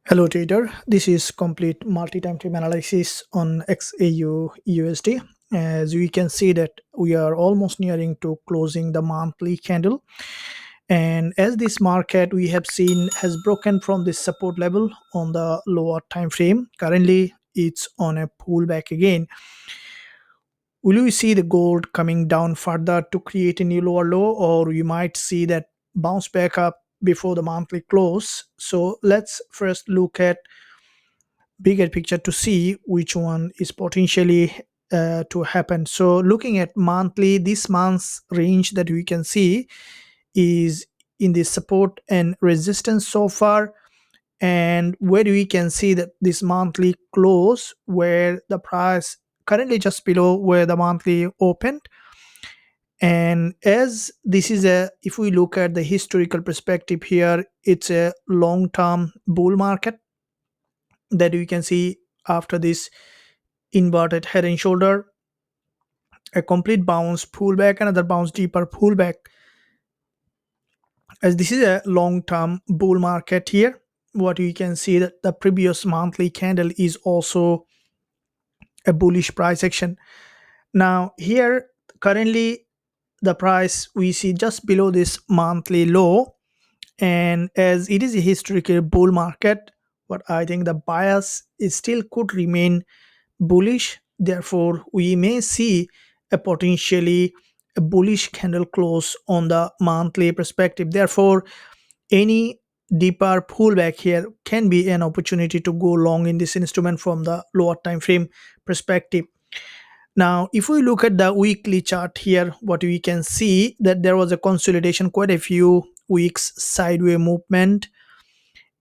Hello trader, this is complete multi-time frame analysis on XAUUSD. As we can see that we are almost nearing to closing the monthly candle, and as this market we have seen has broken from this support level on the lower time frame. Currently it's on a pullback again. Will we see the gold coming down further to create a new lower low, or we might see that bounce back up before the monthly close? So let's first look at bigger picture to see which one is potentially to happen. So looking at monthly, this month's range that we can see is in the support and resistance so far, and where we can see that this monthly close where the price currently just below where the monthly opened. And as this is a, if we look at the historical perspective here, it's a long term bull market that we can see after this inverted head and shoulder, a complete bounce, pullback, another bounce, deeper pullback. As this is a long-term bull market here, what we can see that the previous monthly candle is also a bullish price action. Now here currently the price we see just below this monthly low, and as it is a historical bull market, what I think the bias is still could remain bullish. Therefore, we may see a potentially a bullish candle close on the monthly perspective. Therefore, any deeper pullback here can be an opportunity to go long in this instrument from the lower time frame perspective. Now, if we look at the weekly chart here, what we can see that there was a consolidation, quite a few weeks sideways movement,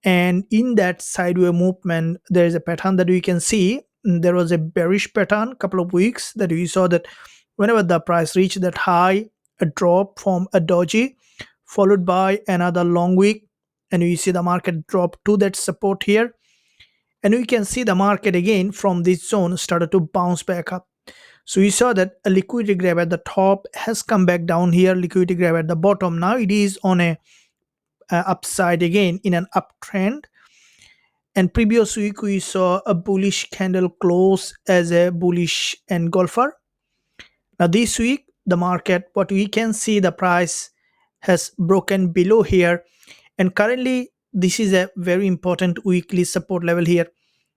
and in that sideways movement there is a pattern that we can see. There was a bearish pattern couple of weeks that we saw that whenever the price reached that high, a drop from a doji followed by another long week, and we see the market drop to that support here, and we can see the market again from this zone started to bounce back up. So we saw that a liquidity grab at the top has come back down here, liquidity grab at the bottom. Now it is on a upside again in an uptrend, and previous week we saw a bullish candle close as a bullish engulfer. Now this week the market, what we can see, the price has broken below here, and currently this is a very important weekly support level here.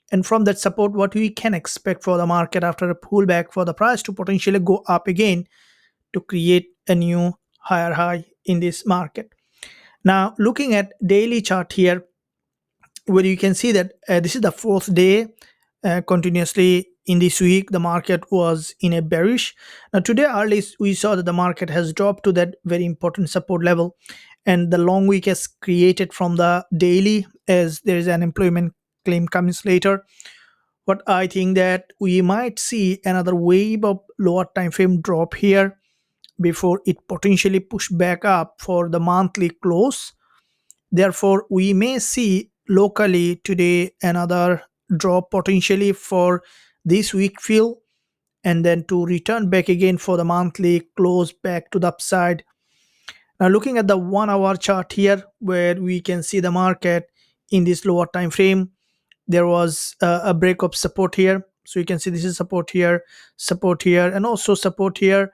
And from that support, what we can expect for the market after a pullback, for the price to potentially go up again to create a new higher high in this market. Now looking at daily chart here, where you can see that this is the fourth day continuously in this week the market was in a bearish. Now today early we saw that the market has dropped to that very important support level, and the long week has created from the daily as there is an employment claim comes later. What I think that we might see another wave of lower time frame drop here before it potentially push back up for the monthly close. Therefore, we may see locally today another drop potentially for this week fill, and then to return back again for the monthly close back to the upside. Now looking at the 1 hour chart here, where we can see the market in this lower time frame, there was a break of support here. So you can see this is support here, and also support here,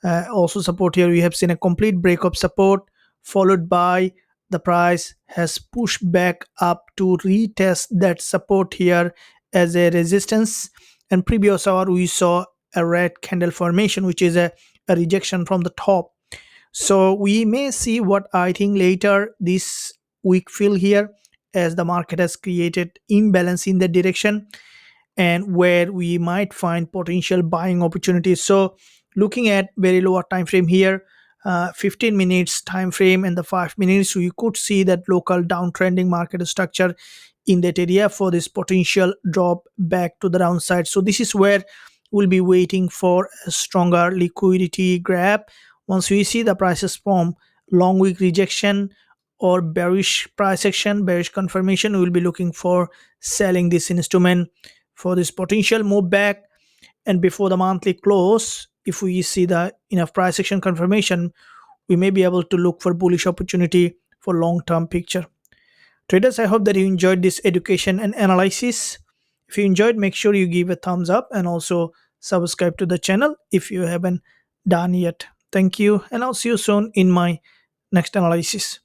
also support here. We have seen a complete break of support, followed by the price has pushed back up to retest that support here as a resistance. And previous hour we saw a red candle formation, which is a rejection from the top. So we may see what I think later this week fill here, as the market has created imbalance in that direction, and where we might find potential buying opportunities. So looking at very lower time frame here, 15 minutes time frame and the 5 minutes, we could see that local downtrending market structure in that area for this potential drop back to the downside. So this is where we'll be waiting for a stronger liquidity grab. Once we see the prices form long week rejection or bearish price action, bearish confirmation, we will be looking for selling this instrument for this potential move back. And before the monthly close, if we see the enough price action confirmation, we may be able to look for bullish opportunity for long term picture. Traders, I hope that you enjoyed this education and analysis. If you enjoyed, make sure you give a thumbs up and also subscribe to the channel if you haven't done yet. Thank you, and I'll see you soon in my next analysis.